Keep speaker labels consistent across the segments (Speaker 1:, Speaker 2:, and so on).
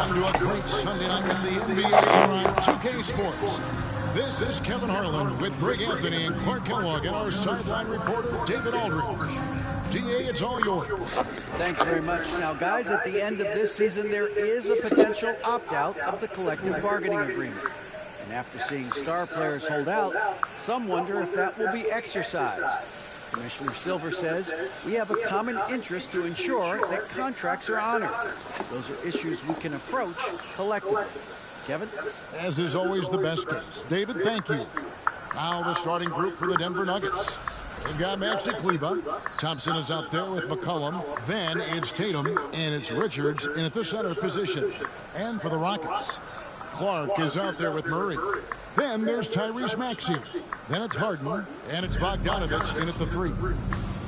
Speaker 1: Welcome to a great Sunday night with the NBA here on 2K Sports. This is Kevin Harlan with Greg Anthony and Clark Kellogg and our sideline reporter, David Aldridge. DA, it's all yours.
Speaker 2: Thanks very much. Now, guys, at the end of this season, there is a potential opt-out of the collective bargaining agreement. And after seeing star players hold out, some wonder if that will be exercised. Commissioner Silver says we have a common interest to ensure that contracts are honored. Those are issues we can approach collectively. Kevin?
Speaker 1: As is always the best case. David, thank you. Now the starting group for the Denver Nuggets. They've got Maxi Kleber. Thompson is out there with McCollum. Then it's Tatum, and it's Richards in at the center position. And for the Rockets, Clark is out there with Murray. Then there's Tyrese Maxey. Then it's Harden, and it's Bogdanovich in at the 3.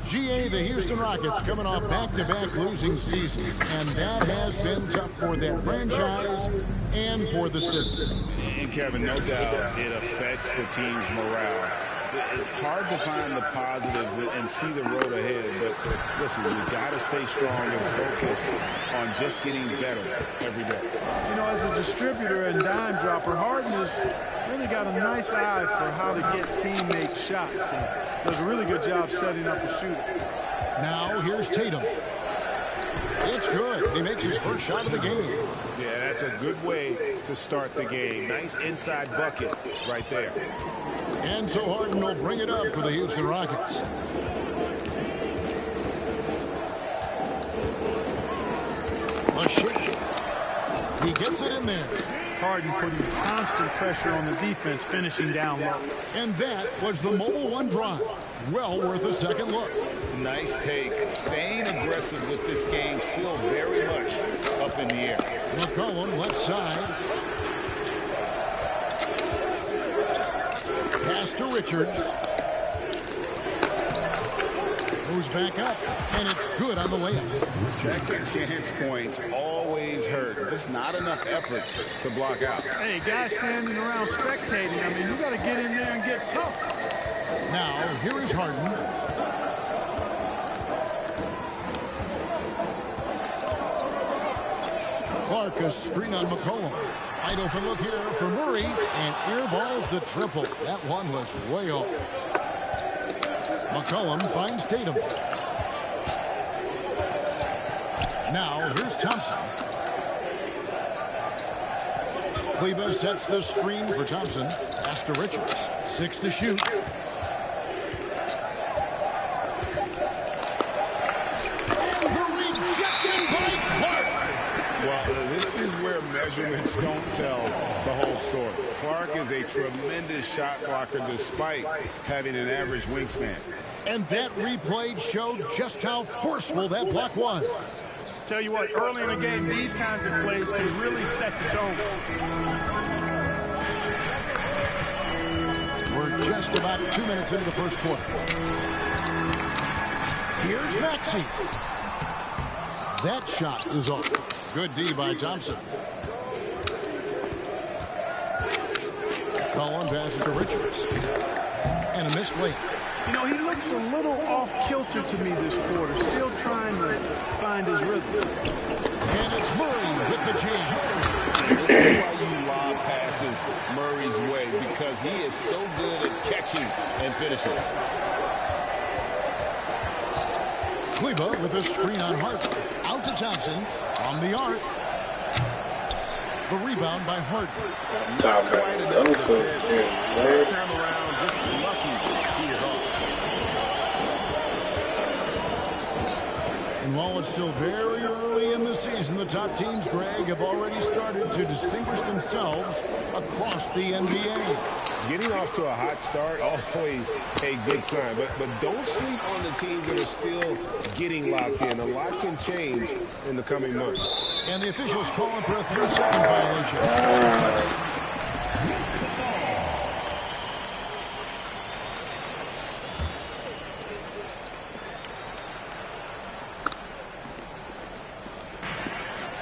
Speaker 1: GA, the Houston Rockets coming off back-to-back losing seasons, and that has been tough for that franchise and for the city.
Speaker 3: And Kevin, no doubt it affects the team's morale. It's hard to find the positives and see the road ahead, but listen, you've got to stay strong and focus on just getting better every day.
Speaker 4: You know, as a distributor and dime dropper, Harden has really got a nice eye for how to get teammates shots and does a really good job setting up a shooter.
Speaker 1: Now here's Tatum. It's good. He makes his first shot of the game.
Speaker 3: Yeah, that's a good way to start the game. Nice inside bucket right there.
Speaker 1: And so Harden will bring it up for the Houston Rockets. He gets it in there.
Speaker 4: Harden putting constant pressure on the defense, finishing down low.
Speaker 1: And that was the mobile one drive. Well worth a second look.
Speaker 3: Nice take. Staying aggressive with this game, still very much up in the air.
Speaker 1: McCollum left side. Pass to Richards. Goes back up, and it's good on the layup.
Speaker 3: Second chance points always hurt. Just not enough effort to block out.
Speaker 4: Hey, guys standing around spectating, I mean, you got to get in there and get tough.
Speaker 1: Now, here is Harden. Clark, a screen on McCollum. Wide open look here for Murray, and airballs the triple. That one was way off. McCollum finds Tatum. Now here's Thompson. Kleber sets the screen for Thompson. Pass to Richards. 6 to shoot.
Speaker 3: Measurements don't tell the whole story. Clark is a tremendous shot blocker despite having an average wingspan.
Speaker 1: And that replay showed just how forceful that block was.
Speaker 4: Tell you what, early in the game, these kinds of plays can really set the tone.
Speaker 1: We're just about 2 minutes into the first quarter. Here's Maxey. That shot is off. Good D by Thompson. Collin passes to Richards. And a missed layup.
Speaker 4: You know, he looks a little off-kilter to me this quarter. Still trying to find his rhythm.
Speaker 1: And it's Murray with the jam.
Speaker 3: This is why you lob passes Murray's way, because he is so good at catching and finishing.
Speaker 1: Kleber with a screen on Harden. Out to Thompson from the arc. The rebound by Harden.
Speaker 3: Not quite enough defense. That time around, just lucky he is off.
Speaker 1: And while it's still very early in the season, the top teams, Greg, have already started to distinguish themselves across the NBA.
Speaker 3: Getting off to a hot start, always a good sign. But don't sleep on the teams that are still getting locked in. A lot can change in the coming months.
Speaker 1: And the officials calling for a 3-second violation.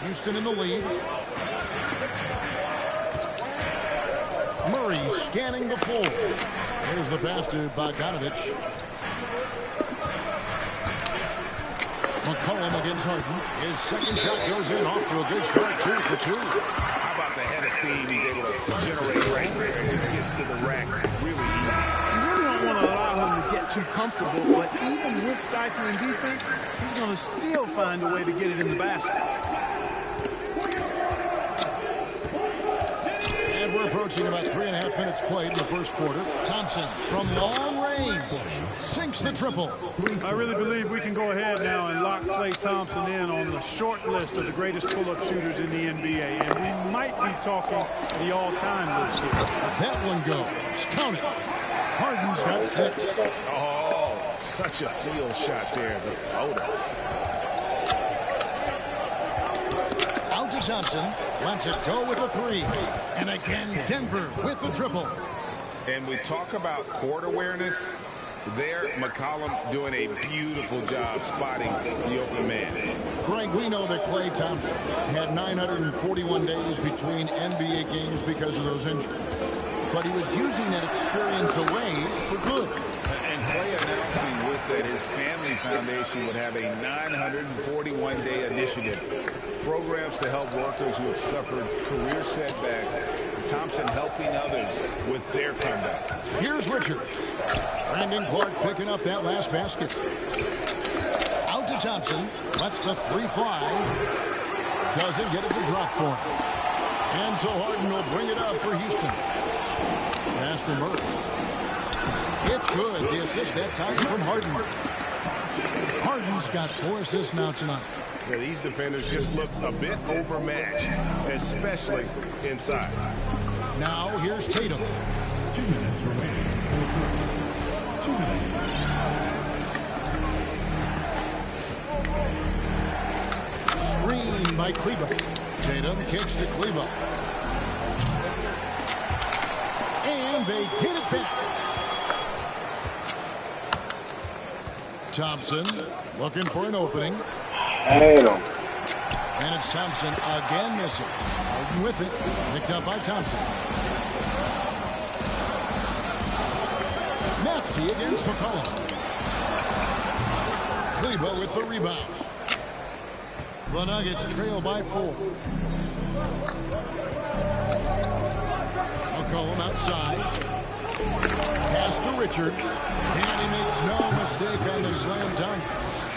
Speaker 1: Houston in the lead. Murray scanning the floor. There's the pass to Bogdanovich. McCollum against Harden. His second shot goes in, off to a good start, 2 for 2.
Speaker 3: How about the head of steam he's able to generate right there and just gets to the rack really easy.
Speaker 4: You really don't want to allow him to get too comfortable, but even with stifling defense, he's going to still find a way to get it in the basket.
Speaker 1: And we're approaching about 3.5 minutes played in the first quarter. Thompson from long range sinks the triple.
Speaker 4: I really believe we can go ahead now and lock Klay Thompson in on the short list of the greatest pull-up shooters in the NBA. And we might be talking the all-time list here.
Speaker 1: That one goes. Count it. Harden's got 6.
Speaker 3: Oh, such a field shot there, the floater.
Speaker 1: Out to Thompson. Lets it go with a 3. And again, Denver with the triple.
Speaker 3: And we talk about court awareness. There, McCollum doing a beautiful job spotting the open man.
Speaker 1: Greg, we know that Klay Thompson had 941 days between NBA games because of those injuries. But he was using that experience away for good.
Speaker 3: And Klay announcing with that his family foundation would have a 941-day initiative. Programs to help workers who have suffered career setbacks. Thompson helping others with their comeback.
Speaker 1: Here's Richards. Brandon Clark picking up that last basket. Out to Thompson. Lets the 3 fly. Doesn't get it to drop for him. And so Harden will bring it up for Houston. Pass to Murray. It's good. The assist that time from Harden. Harden's got 4 assists now tonight.
Speaker 3: Yeah, these defenders just look a bit overmatched, especially inside.
Speaker 1: Now here's Tatum.
Speaker 5: 2 minutes remaining. 2 minutes.
Speaker 1: Screen by Kleber. Tatum kicks to Kleber. And they get it back. Thompson looking for an opening. And it's Thompson again missing. Harden with it. Picked up by Thompson. Maxey against McCollum. Kleber with the rebound. The Nuggets trail by 4. McCollum outside. Pass to Richards. And he makes no mistake on the slam dunk.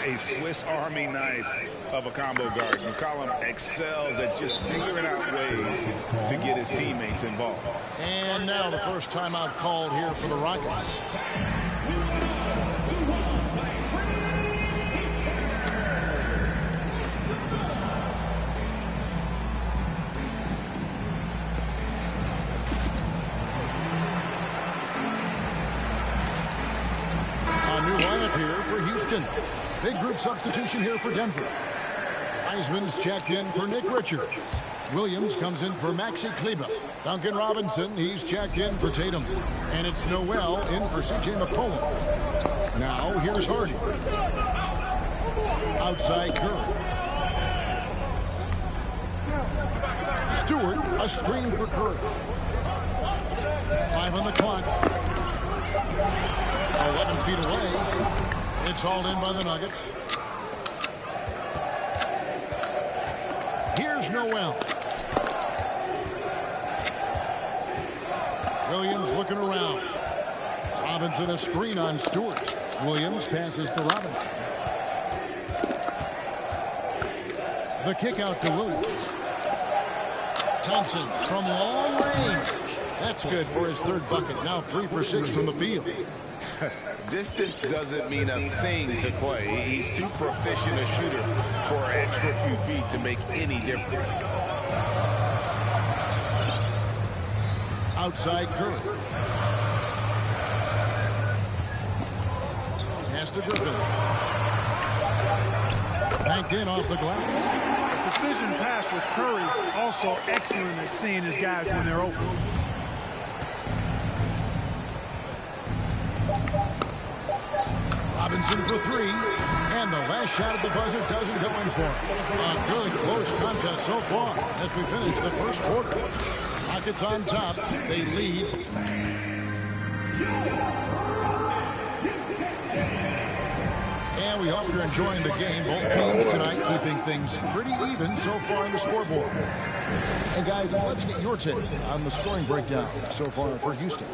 Speaker 3: A Swiss Army knife of a combo guard. McCollum excels at just figuring out ways to get his teammates involved.
Speaker 1: And now the first timeout called here for the Rockets. A new lineup here for Houston. Big group substitution here for Denver. Wiseman's checked in for Nick Richards. Williams comes in for Maxi Kleber. Duncan Robinson, he's checked in for Tatum. And it's Noel in for C.J. McCollum. Now here's Hardy. Outside Curry. Stewart, a screen for Curry. 5 on the clock. 11 feet away. It's hauled in by the Nuggets. Here's Noel. Williams looking around. Robinson a screen on Stewart. Williams passes to Robinson. The kick out to Williams. Thompson from long range. That's good for his 3rd bucket. Now 3 for 6 from the field.
Speaker 3: Distance doesn't mean a thing to Klay. He's too proficient a shooter for an extra few feet to make any difference.
Speaker 1: Outside Curry. Pass to Griffin. Banked in off the glass.
Speaker 4: A precision pass with Curry, also excellent at seeing his guys when they're open.
Speaker 1: Robinson for 3. And the last shot at the buzzer doesn't go in for him. A good close contest so far as we finish the first quarter. Rockets on top. They lead. And Well, we hope you're enjoying the game. Both teams tonight keeping things pretty even so far on the scoreboard. And guys, let's get your take on the scoring breakdown so far for Houston.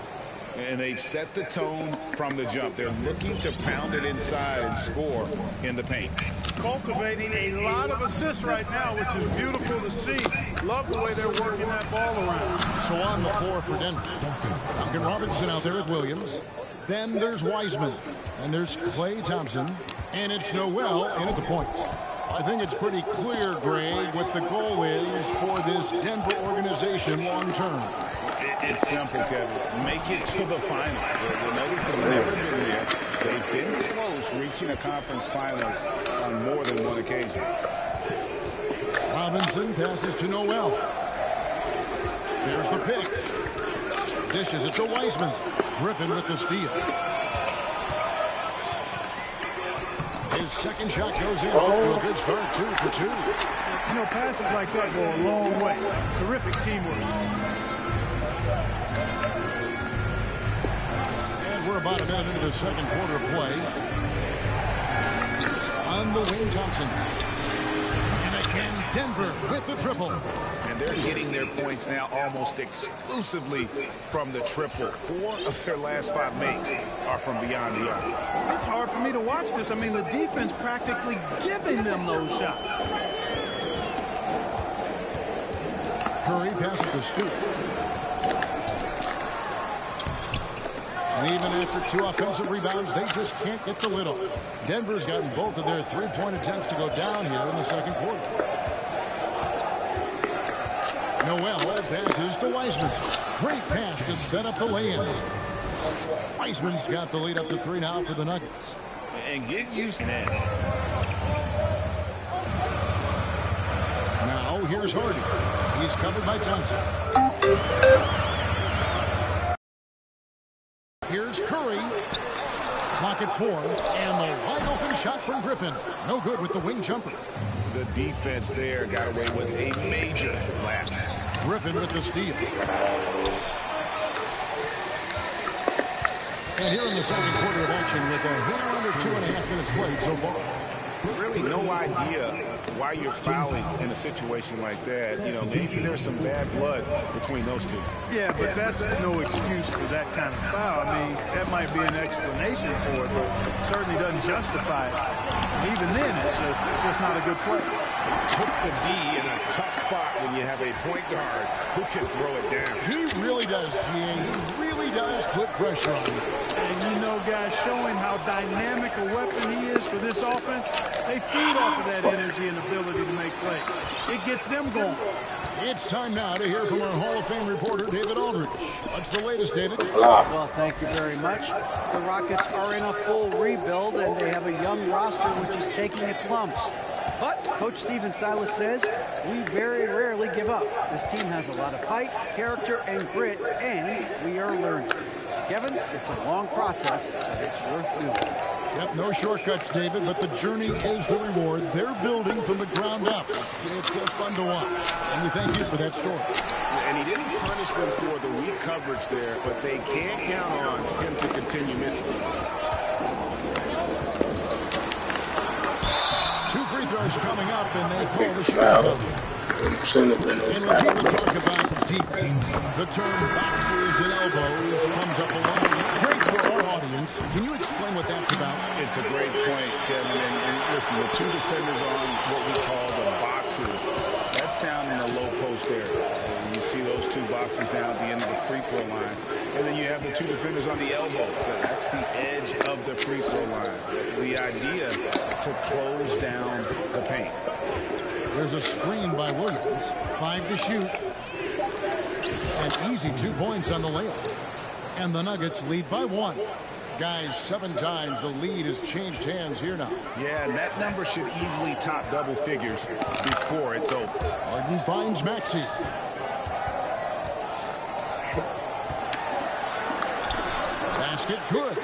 Speaker 3: And they've set the tone from the jump. They're looking to pound it inside and score in the paint.
Speaker 4: Cultivating a lot of assists right now, which is beautiful to see. Love the way they're working that ball around.
Speaker 1: So on the floor for Denver, Duncan Robinson out there with Williams. Then there's Wiseman. And there's Klay Thompson. And it's Noel in at the point. I think it's pretty clear, Greg, what the goal is for this Denver organization long term.
Speaker 3: It's simple, Kevin. Make it to the finals. The Nuggets have never been there. They've been close reaching a conference finals on more than one occasion.
Speaker 1: Robinson passes to Noel. There's the pick. Dishes it to Wiseman. Griffin with the steal. His second shot goes in. Off to a good start, 2 for 2.
Speaker 4: You know, passes like that go a long way. Terrific teamwork.
Speaker 1: We're about a minute into the second quarter of play. On the wing, Thompson. And again, Denver with the triple.
Speaker 3: And they're getting their points now almost exclusively from the triple. 4 of their last 5 makes are from beyond the arc.
Speaker 4: It's hard for me to watch this. I mean, the defense practically giving them those shots.
Speaker 1: Curry passes to Stewart. And even after 2 offensive rebounds, they just can't get the lid off. Denver's gotten both of their 3-point attempts to go down here in the second quarter. Noel passes to Wiseman. Great pass to set up the lay-in. Wiseman's got the lead up to 3 now for the Nuggets.
Speaker 3: And get used to that.
Speaker 1: Now here's Hardy. He's covered by Thompson. Here's Curry. Clock at 4. And the wide open shot from Griffin. No good with the wing jumper.
Speaker 3: The defense there got away with a major lapse.
Speaker 1: Griffin with the steal. And here in the second quarter of action with a little under 2.5 minutes played so far.
Speaker 3: Really no idea why you're fouling in a situation like that. You know, maybe there's some bad blood between those two.
Speaker 4: Yeah, but that's no excuse for that kind of foul. I mean, that might be an explanation for it, but certainly doesn't justify it. And even then, it's just not a good play.
Speaker 3: Puts the D in a tough spot when you have a point guard who can throw it down.
Speaker 1: He really does, GA. He really does put pressure on him.
Speaker 4: And you know, guys, showing how dynamic a weapon he is for this offense, they feed off of that energy and ability to make plays. It gets them going.
Speaker 1: It's time now to hear from our Hall of Fame reporter, David Aldridge. What's the latest, David?
Speaker 2: Well, thank you very much. The Rockets are in a full rebuild, and they have a young roster which is taking its lumps. But Coach Stephen Silas says we very rarely give up. This team has a lot of fight, character, and grit, and we are learning. Kevin, it's a long process, but it's worth doing.
Speaker 1: Yep, no shortcuts, David, but the journey is the reward. They're building from the ground up. It's fun to watch, and we thank you for that story.
Speaker 3: And he didn't punish them for the weak coverage there, but they can't count on him to continue missing.
Speaker 1: 2 free throws coming up, and they call the shot. And when people talk about defense, the term boxes and elbows comes up a lot. Great for our audience. Can you explain what that's about?
Speaker 3: It's a great point, Kevin. And listen, the 2 defenders on what we call the boxes, that's down in the low post area. And you see those 2 boxes down at the end of the free throw line. And then you have the 2 defenders on the elbows. So that's the edge of the free throw line. The idea to close down the paint.
Speaker 1: There's a screen by Williams. 5 to shoot. An easy 2 points on the layup. And the Nuggets lead by 1. Guys, 7 times the lead has changed hands here now.
Speaker 3: Yeah, and that number should easily top double figures before it's over.
Speaker 1: Harden finds Maxey. Basket good.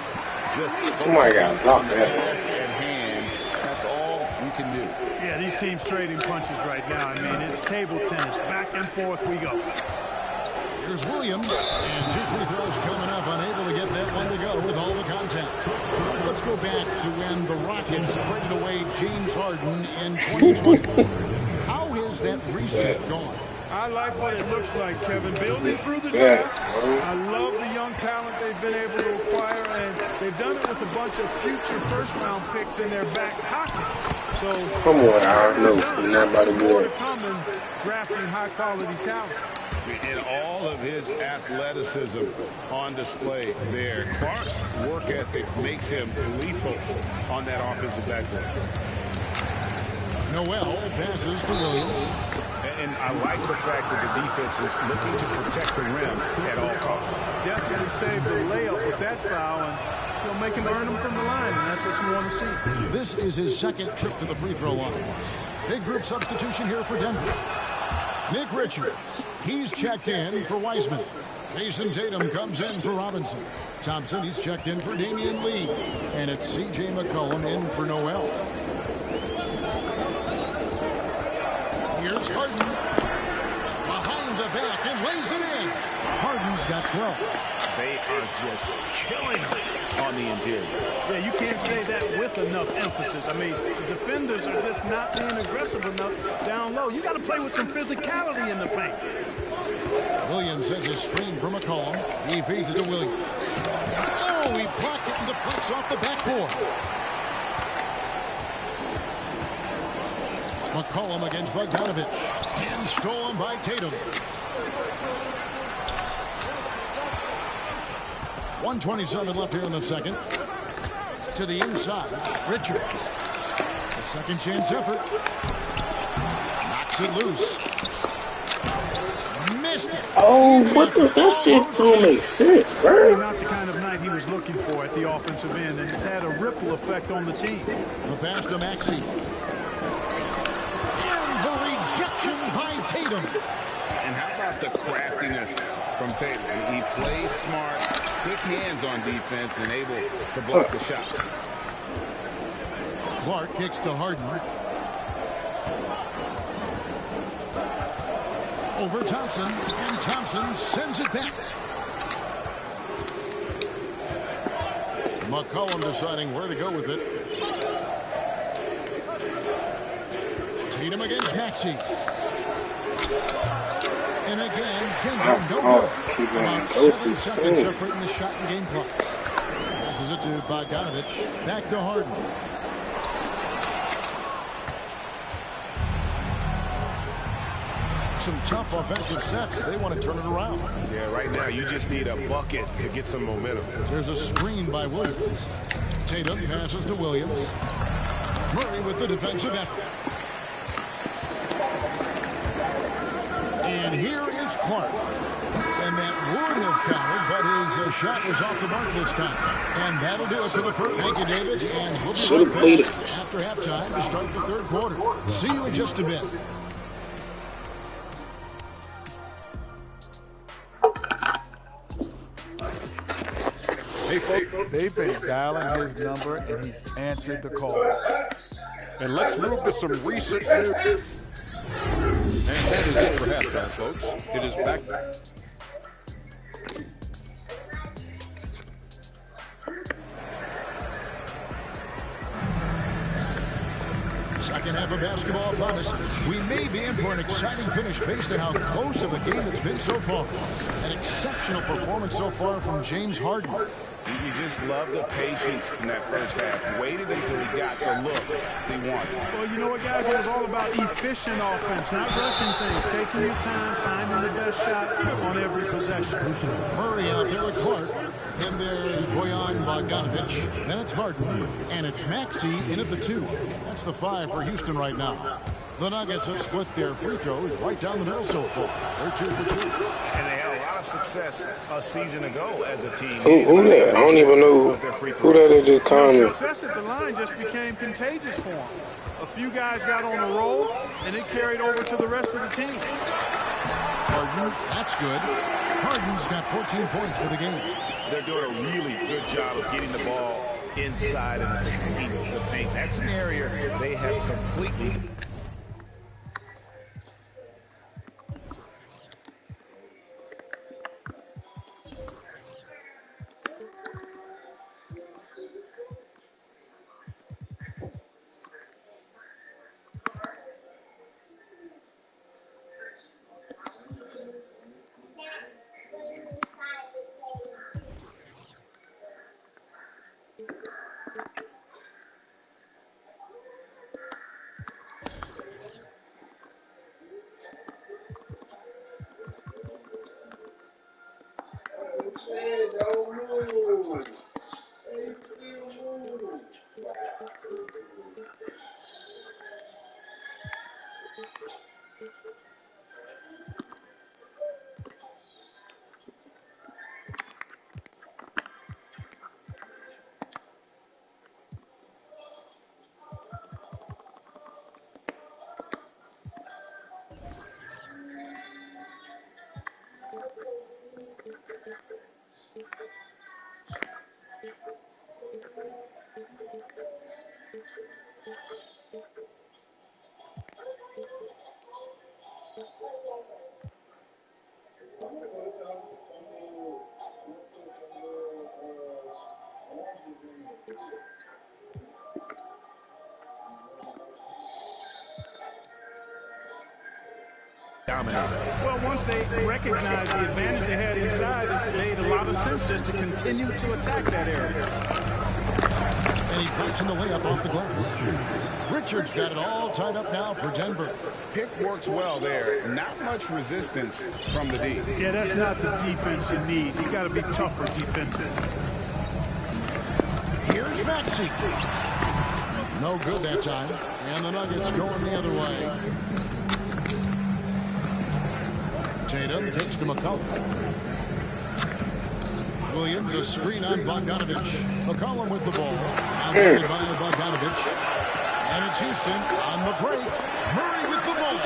Speaker 3: Just
Speaker 6: oh my God, not bad.
Speaker 3: Task at hand. That's all you can do.
Speaker 4: Yeah, these teams trading punches right now. I mean, it's table tennis. Back and forth we go.
Speaker 1: Here's Williams, and 2 free throws coming up, unable to get that one to go with all the contact. Let's go back to when the Rockets traded away James Harden in 2020. How has that reset gone?
Speaker 4: I like what it looks like, Kevin. Building through the draft. I love the young talent they've been able to acquire, and they've done it with a bunch of future first-round picks in their back pocket. So,
Speaker 6: come on, I know you're not about to do
Speaker 4: more to
Speaker 6: that.
Speaker 4: come in drafting high-quality talent.
Speaker 3: And all of his athleticism on display there. Clark's work ethic makes him lethal on that offensive backboard.
Speaker 1: Noel passes to Williams.
Speaker 3: And I like the fact that the defense is looking to protect the rim at all costs.
Speaker 4: Definitely saved the layup with that foul, and make him earn them from the line, and that's what you want to see.
Speaker 1: This is his second trip to the free throw line. Big group substitution here for Denver. Nick Richards, he's checked in for Wiseman. Mason Tatum comes in for Robinson. Thompson, he's checked in for Damian Lee. And it's C.J. McCollum in for Noel. Here's Harden. Behind the back and lays it in. Harden's got 12.
Speaker 3: They are just killing him on the interior.
Speaker 4: Yeah, you can't say that with enough emphasis. I mean, the defenders are just not being aggressive enough down low. You got to play with some physicality in the paint.
Speaker 1: Williams sends a screen from McCollum. He feeds it to Williams. Oh, he blocked it and deflects off the backboard. McCollum against Bogdanovich. And stolen by Tatum. 1:27 left here in the second. To the inside, Richards. A second chance effort. Knocks it loose. Missed it.
Speaker 6: Oh, what the? That shit don't make sense, bro.
Speaker 4: Not the kind of night he was looking for at the offensive end, and it's had a ripple effect on the team.
Speaker 1: The pass to Maxey. And the rejection by Tatum.
Speaker 3: And how about the craftiness from Tatum? He plays smart, quick hands on defense, and able to block the shot.
Speaker 1: Clark kicks to Harden. Over Thompson, and Thompson sends it back. McCollum deciding where to go with it. Tatum against Maxey. And again, Tatum no good. About 7 seconds separating the shot and game clocks. Passes it to Bogdanovich. Back to Harden. Some tough offensive sets. They want to turn it around.
Speaker 3: Yeah, right now you just need a bucket to get some momentum.
Speaker 1: There's a screen by Williams. Tatum passes to Williams. Murray with the defensive effort. And here is Clark. And that would have counted, but his shot was off the mark this time. And that'll do it for the first. Thank you, David. And we'll be right back after halftime to start the third quarter. See you in just a bit.
Speaker 7: Hey, folks, they've been dialing his number, and he's answered the calls.
Speaker 8: And let's move to some recent news. And that is it for halftime, folks. It is back.
Speaker 1: Second half of basketball upon us. We may be in for an exciting finish based on how close of a game it's been so far. An exceptional performance so far from James Harden.
Speaker 3: You just love the patience in that first half. Waited until he got the look he wanted.
Speaker 4: Well, you know what, guys? It was all about efficient offense, not rushing things, taking your time, finding the best shot on every possession.
Speaker 1: Murray out there with Clark. And there's Bojan Bogdanovich. Then it's Harden. And it's Maxey in at the 2. That's the 5 for Houston right now. The Nuggets have split their free throws right down the middle so far. They're 2 for 2.
Speaker 3: And they had a lot of success a season ago as a team.
Speaker 6: Who that? I don't even know who that just commented.
Speaker 4: Success at the line just became contagious for them. A few guys got on a roll, and it carried over to the rest of the team.
Speaker 1: Harden, that's good. Harden's got 14 points for the game.
Speaker 3: They're doing a really good job of getting the ball inside and attacking the paint. That's an area they have completely... dominated.
Speaker 4: Well, once they recognized the advantage they had inside, it made a lot of sense just to continue to attack that area.
Speaker 1: And he drops in the layup off the glass. Richards got it all tied up now for Denver.
Speaker 3: Pick works well there. Not much resistance from the D.
Speaker 4: Yeah, that's not the defense you need. You got to be tougher defensive.
Speaker 1: Here's Maxey. No good that time. And the Nuggets going the other way. Tatum kicks to McCollum. Williams, a screen on Bogdanovich. McCollum with the ball. Outlet by Bogdanovich. And it's Houston on the break. Murray with the ball.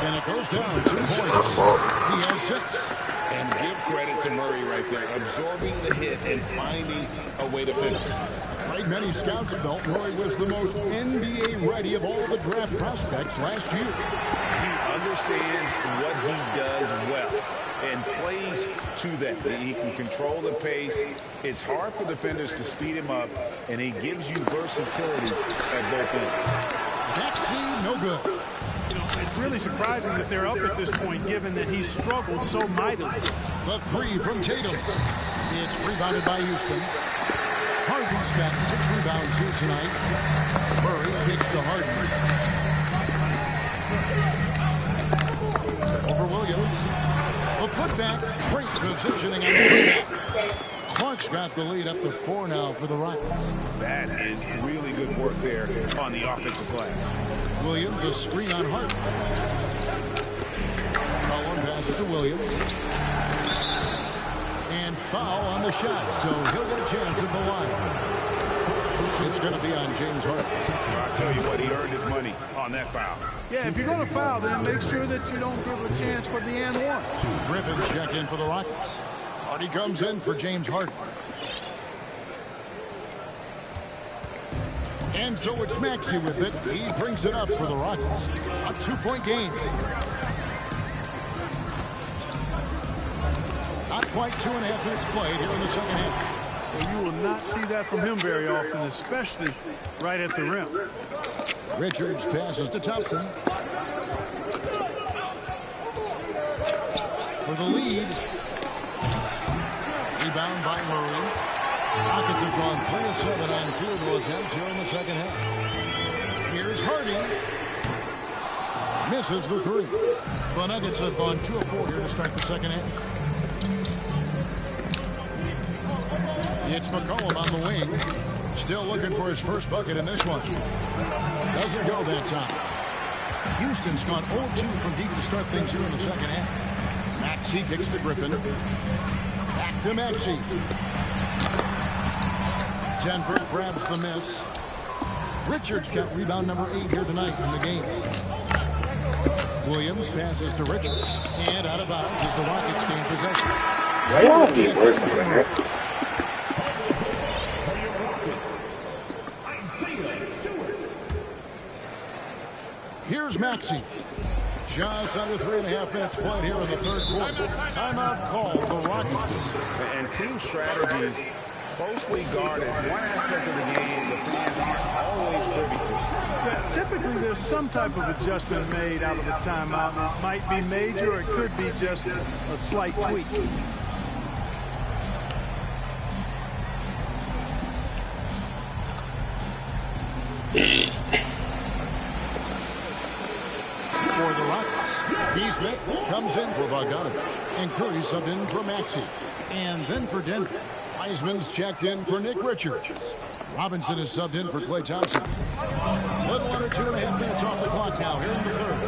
Speaker 1: And it goes down 2 points. He has 6.
Speaker 3: And give credit to Murray right there, absorbing the hit and finding a way to finish.
Speaker 1: Like many scouts felt, Murray was the most NBA ready of all the draft prospects last year.
Speaker 3: He understands what he does well and plays to that. He can control the pace. It's hard for defenders to speed him up, and he gives you versatility at both ends.
Speaker 1: Maxey, no good.
Speaker 4: You know, it's really surprising that they're up at this point, given that he's struggled so mightily.
Speaker 1: The 3 from Tatum. It's rebounded by Houston. Harden's got 6 rebounds here tonight. Murray kicks to Harden. Over Williams. The putback. Great positioning on the putback. Clark's got the lead up to 4 now for the Rockets.
Speaker 3: That is really good work there on the offensive glass.
Speaker 1: Williams, a screen on Harden. Cullen passes to Williams. And foul on the shot, so he'll get a chance at the line. It's going to be on James Harden.
Speaker 3: I'll tell you what, he earned his money on that foul.
Speaker 4: Yeah, if you're going to foul, then make sure that you don't give a chance for the and one.
Speaker 1: Griffin's checked in for the Rockets. Hardy comes in for James Harden. And so it's Maxey with it. He brings it up for the Rockets. A 2-point game. Not quite 2.5 minutes played here in the second half.
Speaker 4: Well, you will not see that from him very often, especially right at the rim.
Speaker 1: Richards passes to Thompson. For the lead. Rebound by Murray. Rockets have gone 3 of 7 on field goal attempts here in the second half. Here's Hardy. Misses the 3. The Nuggets have gone 2 of 4 here to start the second half. It's McCollum on the wing. Still looking for his first bucket in this one. Doesn't go that time. Houston's gone 0-2 from deep to start things here in the second half. Maxey kicks to Griffin. Back to Maxey. Denver grabs the miss. Richards got rebound number 8 here tonight in the game. Williams passes to Richards. And out of bounds as the Rockets gain possession. Here's Maxey. Just under 3.5 minutes played here in the third quarter. Timeout called the Rockets.
Speaker 3: And team strategies closely guarded. One aspect of the game the fans aren't always privy to.
Speaker 4: Yeah, typically there's some type of adjustment made out of the timeout. It might be major or it could be just a slight tweak.
Speaker 1: For the Rockets, Beasley comes in for Bogdanovich. And Curry subbed in for Maxey. And then for Denver, Wiseman's checked in for Nick Richards. Robinson is subbed in for Klay Thompson. Little under 2.5 minutes off the clock now here in the third.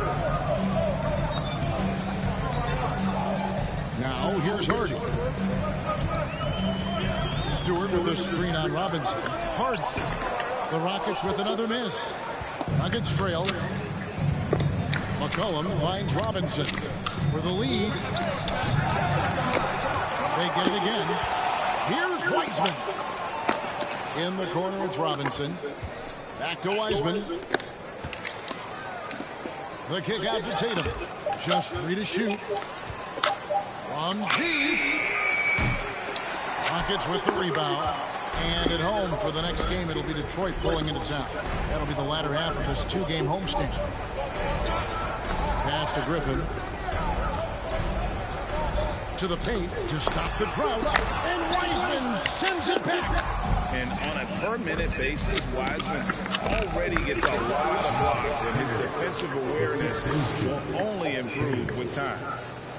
Speaker 1: Now here's Hardy. Stewart with the screen on Robinson. Hardy. The Rockets with another miss. Nuggets trail. McCollum finds Robinson for the lead. They get it again. Here's Wiseman. In the corner, it's Robinson. Back to Wiseman. The kick out to Tatum. Just 3 to shoot. One deep. Rockets with the rebound. And at home for the next game, it'll be Detroit pulling into town. That'll be the latter half of this 2-game homestand. Pass to Griffin. To the paint to stop the drought. And Wiseman sends it back.
Speaker 3: And on a per-minute basis, Wiseman already gets a lot of blocks, and his defensive awareness will only improve with time.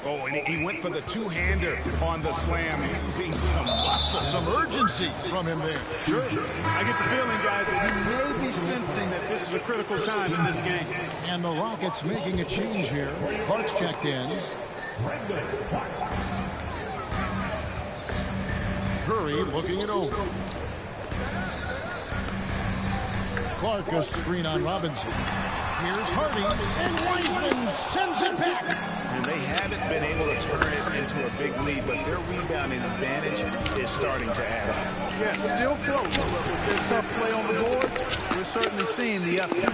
Speaker 3: Oh, and he went for the two-hander on the slam, using some muscle.
Speaker 1: Some urgency from him there.
Speaker 4: Sure. I get the feeling, guys, that he may be sensing that this is a critical time in this game.
Speaker 1: And the Rockets making a change here. Clark's checked in. Curry looking it over. Clark a screen on Robinson. Here's Hardy, and Wiseman sends it back.
Speaker 3: And they haven't been able to turn it into a big lead, but their rebounding advantage is starting to add up.
Speaker 4: Yeah, still close, but with their tough play on the board, we're certainly seeing the effort.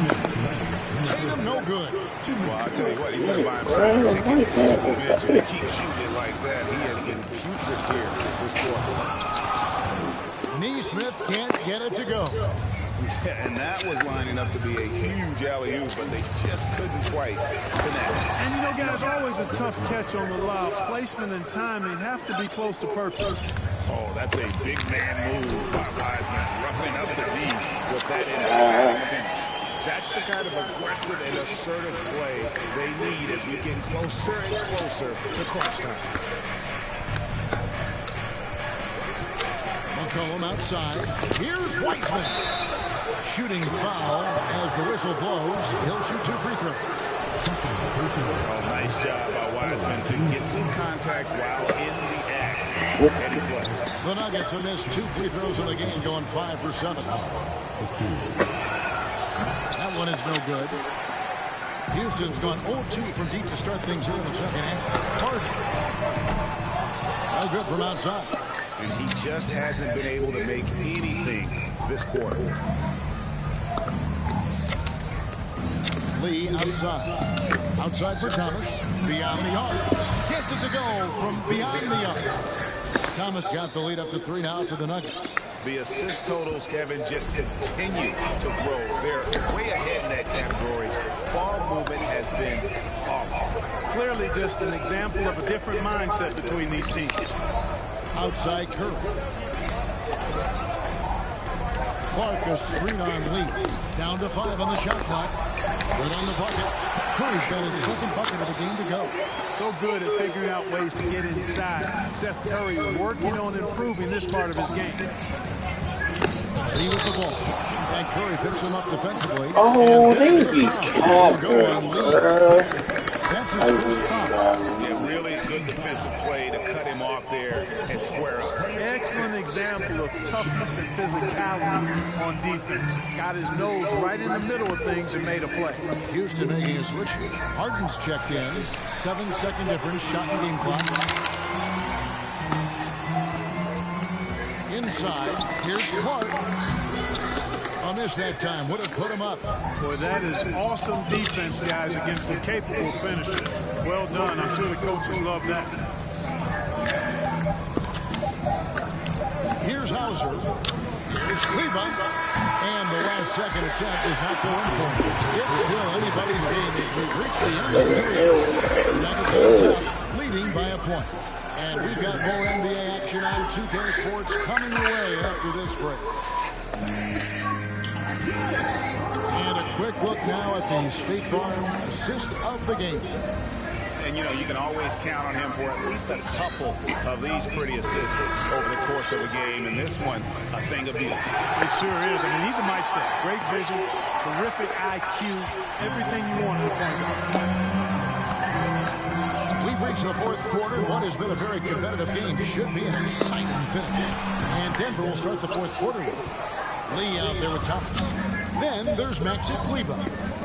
Speaker 1: Tatum no good.
Speaker 3: Well, I'll tell you what, he's going to buy himself a ticket to the bench. If he keeps shooting it like that, he has been putrid here this quarter.
Speaker 1: Neesmith can't get it to go.
Speaker 3: Yeah, and that was lining up to be a huge alley-oop, but they just couldn't quite connect.
Speaker 4: And, you know, guys, always a tough catch on the lob. Placement and timing have to be close to perfect.
Speaker 3: Oh, that's a big man move by Wiseman, roughing up the knee with that emphatic finish. That's the kind of aggressive and assertive play they need as we get closer and closer to crunch time.
Speaker 1: McCollum outside. Here's Wiseman. Shooting foul as the whistle blows. He'll shoot 2 free throws.
Speaker 3: Oh, nice job by Wiseman to get some contact while in the act. Heady play.
Speaker 1: The Nuggets have missed 2 free throws in the game, going 5 for 7. That one is no good. Houston's gone 0-2 from deep to start things here in the second half. Harden. No good from outside.
Speaker 3: And he just hasn't been able to make anything this quarter.
Speaker 1: Lee outside. Outside for Thomas. Beyond the arc. Gets it to go from beyond the arc. Thomas got the lead up to 3 now for the Nuggets.
Speaker 3: The assist totals, Kevin, just continue to grow. They're way ahead in that category. Ball movement has been flawless.
Speaker 4: Clearly just an example of a different mindset between these teams.
Speaker 1: Outside Curry. Clark a screen on Lee. Down to 5 on the shot clock. Good on the bucket. Curry's got his second bucket of the game to go.
Speaker 4: So good at figuring out ways to get inside. Seth Curry working on improving this part of his game.
Speaker 1: Lee with the ball. And Curry picks him up defensively.
Speaker 6: Oh, they be capping, bro.
Speaker 1: That's his first foul.
Speaker 3: Yeah, really good defensive play to cut him off there and square up.
Speaker 4: Excellent example of toughness and physicality on defense. Got his nose right in the middle of things and made a play.
Speaker 1: Houston making a switch. Harden's checked in. 7-second difference. Shot and game clock. Inside. Here's Clark. A miss that time. Would have put him up.
Speaker 4: Boy, that is awesome defense, guys, against a capable finisher. Well done. I'm sure the coaches love that.
Speaker 1: Here's Hauser. Here's Kevo. And the last second attempt is not going for him. It's still anybody's game as we've reached the end of the period. Nuggets on top, leading by a point. And we've got more NBA action on 2K Sports coming your way after this break. And a quick look now at the State Farm assist of the game.
Speaker 3: And, you know, you can always count on him for at least a couple of these pretty assists over the course of a game. And this one, a thing of beauty.
Speaker 4: It sure is. I mean, he's a maestro. Great vision, terrific IQ, everything you want in a point guard.
Speaker 1: We've reached the fourth quarter. What has been a very competitive game should be an exciting finish. And Denver will start the fourth quarter with Lee out there with Thomas. Then there's Maxi Kleber.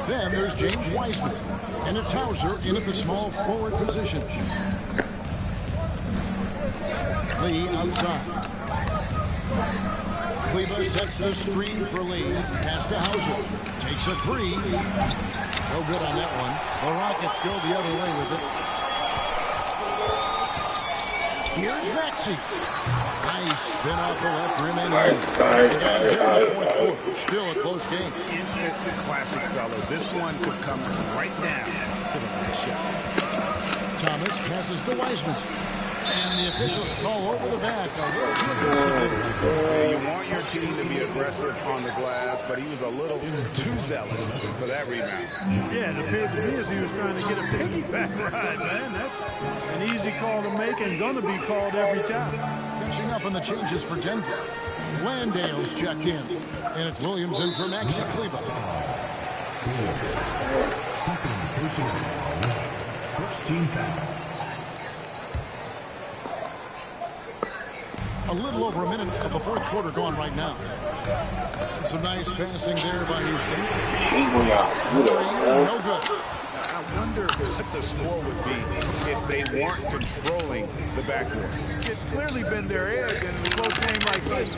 Speaker 1: Then there's James Wiseman. And it's Hauser in at the small forward position. Lee outside. Kleber sets the screen for Lee. Pass to Hauser. Takes a 3. No good on that one. The Rockets go the other way with it. Here's Maxi. Nice spin off the left rim and still a close game.
Speaker 3: Instant classic, fellas. This one could come right down to the last shot.
Speaker 1: Thomas passes to Wiseman. And the officials call over the back. A little too aggressive.
Speaker 3: Yeah, you want your team to be aggressive on the glass, but he was a little too zealous for that rebound.
Speaker 4: Yeah, it appeared to me as he was trying to get a piggyback ride, man. That's an easy call to make and going to be called every time.
Speaker 1: Catching up on the changes for Denver. Landale's checked in. And it's Williams in for Maxi Kleber.
Speaker 5: Second personal. First team foul.
Speaker 1: A little over a minute of the fourth quarter gone right now. And some nice passing there by Houston. No good.
Speaker 3: I wonder what the score would be if they weren't controlling the backboard.
Speaker 4: It's clearly been their edge, and in a close game like this,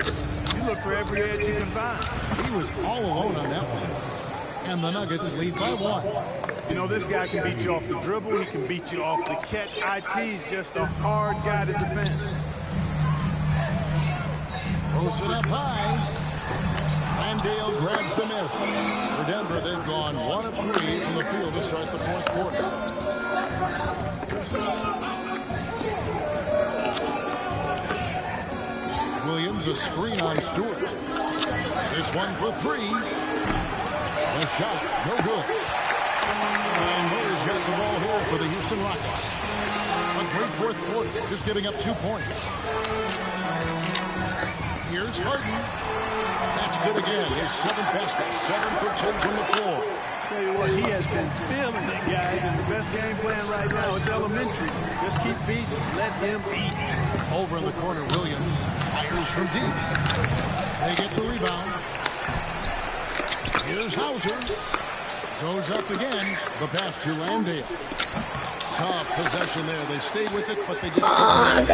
Speaker 4: you look for every edge you can find.
Speaker 1: He was all alone on that one. And the Nuggets lead by 1.
Speaker 4: You know, this guy can beat you off the dribble. He can beat you off the catch. IT's just a hard guy to defend.
Speaker 1: Throws it up high. Landale grabs the miss. For Denver, they've gone 1 of 3 from the field to start the fourth quarter. Williams, a screen on Stewart. This one for 3. The shot, no good. And Miller's got the ball here for the Houston Rockets. A great fourth quarter, just giving up 2 points. Here's Harden. That's good again. His 7th basket. 7 for 10 from the floor.
Speaker 4: Tell you what, he has been feeling it, guys. And the best game plan right now, it's elementary. Just keep feeding. Let him eat.
Speaker 1: Over in the corner, Williams fires from deep. They get the rebound. Here's Hauser. Goes up again. The pass to Landale. Tough possession there. They stay with it, but they just can't.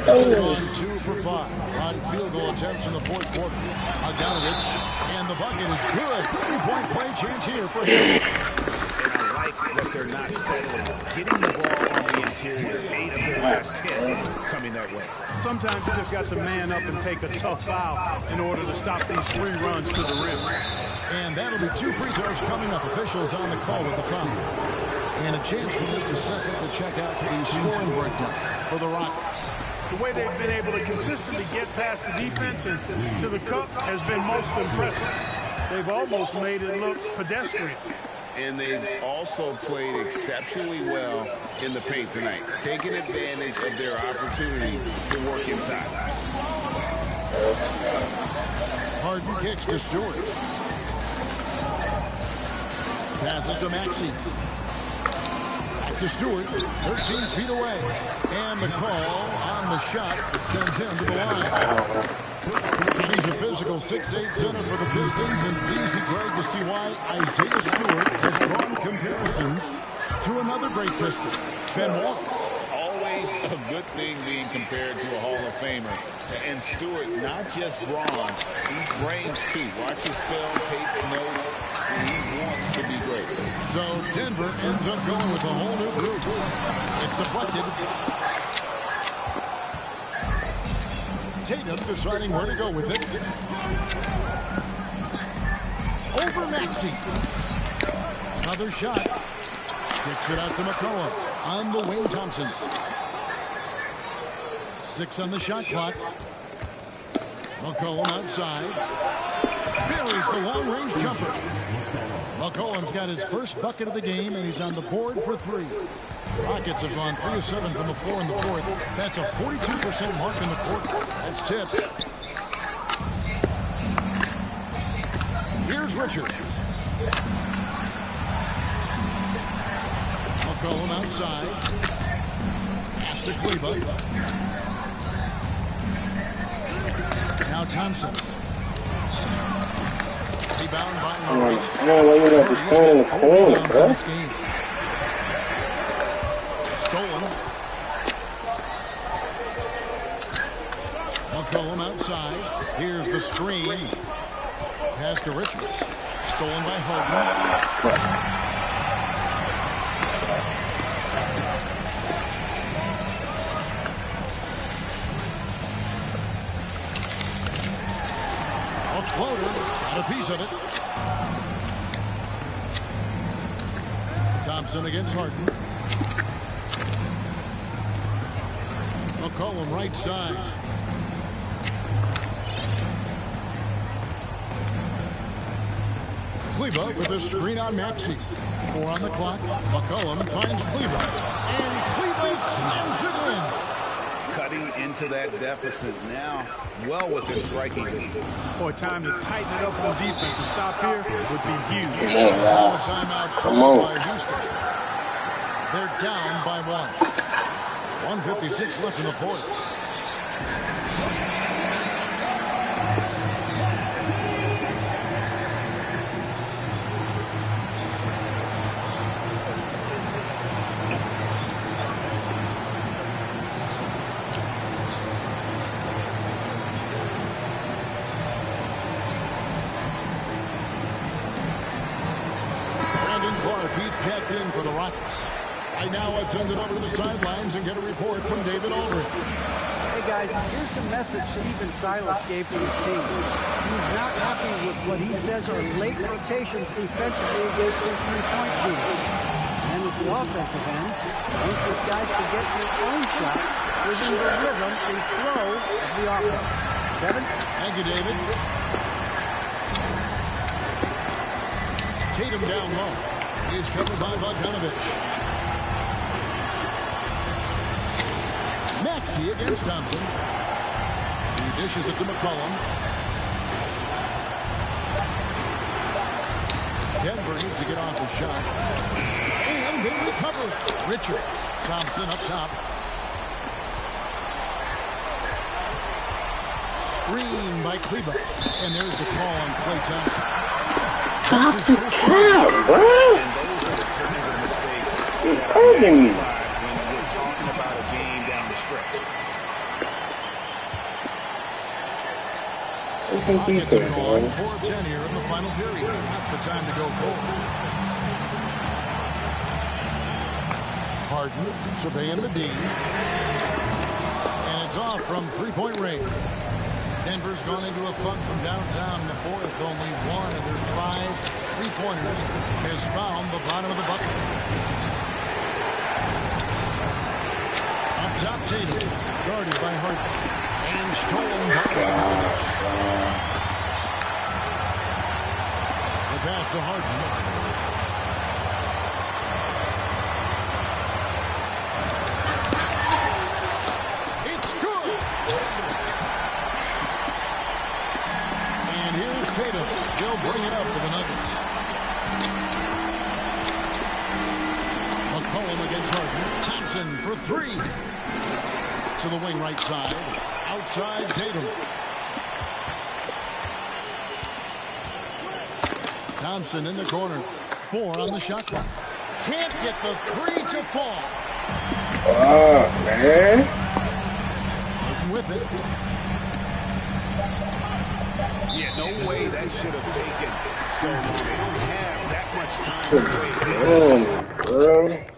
Speaker 1: On 2 for 5 on field goal attempts in the fourth quarter. Bogdanovich, and the bucket is good. 3-point play chance here for him.
Speaker 3: And I like that they're not settling. Getting the ball on the interior. 8 of their last 10 coming that way.
Speaker 4: Sometimes you just got to man up and take a tough foul in order to stop these free runs to the rim.
Speaker 1: And that'll be 2 free throws coming up. Officials on the call with the foul. And a chance for just a second to check out the scoring breakdown for the Rockets.
Speaker 4: The way they've been able to consistently get past the defense and to the cup has been most impressive. They've almost made it look pedestrian.
Speaker 3: And they've also played exceptionally well in the paint tonight, taking advantage of their opportunity to work inside.
Speaker 1: Harden kicks to Stewart. Passes to Maxey. To Stewart, 13 feet away. And the call on the shot that sends him to the line. He's a physical 6'8" center for the Pistons, and it's easy, Greg, to see why Isaiah Stewart has drawn comparisons to another great Piston, Ben Wallace.
Speaker 3: Always a good thing being compared to a Hall of Famer. And Stewart, not just brawn, he's brains too. Watches film, takes notes, and he wants to be great.
Speaker 1: So Denver ends up going with a whole new group. It's deflected. Tatum deciding where to go with it. Over Maxey. Another shot. Kicks it out to McCollum on the wing. Thompson. 6 on the shot clock. McCollum outside. Buries the long-range jumper. McCollum's got his first bucket of the game, and he's on the board for 3. Rockets have gone 3 of 7 from the floor in the fourth. That's a 42% mark in the quarter. That's tipped. Here's Richards. McCollum outside. Pass to Kleber. Now Thompson. Rebound by Murray.
Speaker 6: Why you got to stand in the corner, bro?
Speaker 1: Stolen. McCollum outside. Here's the screen. Pass to Richards. Stolen by Harden. A floater. Got a piece of it. Thompson against Harden. McCollum right side. Kevo with a screen on Maxey. 4 on the clock. McCollum finds Kevo. And Kevo slams it in.
Speaker 3: Cutting into that deficit now, well within striking distance.
Speaker 4: Boy, time to tighten it up on defense. A stop here would be huge.
Speaker 1: Timeout called by Houston. They're down by 1. 1:56 left in the fourth. He's checked in for the Rockets. Right now, let's send it over to the sidelines and get a report from David Aldridge.
Speaker 2: Hey, guys, here's the message Stephen Silas gave to his team. He's not happy with what he says are late rotations defensively against their three-point shooters. And at the offensive end, he wants his guys to get their own shots within the rhythm and flow of the offense. Kevin?
Speaker 1: Thank you, David. Tatum down low. He's covered by Bogdanovich. Maxey against Thompson. He dishes it to McCollum. Denver needs to get off his shot. And they recover it. Richards. Thompson up top. Screen by Kevo. And there's the call on Klay Thompson.
Speaker 6: Stop the crap, bro.
Speaker 3: And those are the kinds of mistakes that are magnified when we're talking about a game down the stretch.
Speaker 6: It's some defense, man.
Speaker 1: 4 of 10 here in the final period. Not the time to go cold. Harden surveying the D. And it's off from three-point range. Denver's gone into a funk from downtown in the fourth. Only 1 of their 5 three-pointers has found the bottom of the bucket. Up top, Tatum, guarded by Harden. And stolen by Bogdanovich. The pass to Harden. It's good. And here's Tatum. He'll bring it up for the Nuggets. McCollum against Harden. Thompson for 3. To the wing right side. Outside Tatum. Thompson in the corner. 4 on the shot clock. Can't get the 3 to fall.
Speaker 6: Man.
Speaker 3: Harden with it. Yeah, no way that should have taken so long. They don't have that much time to waste.
Speaker 6: Bro.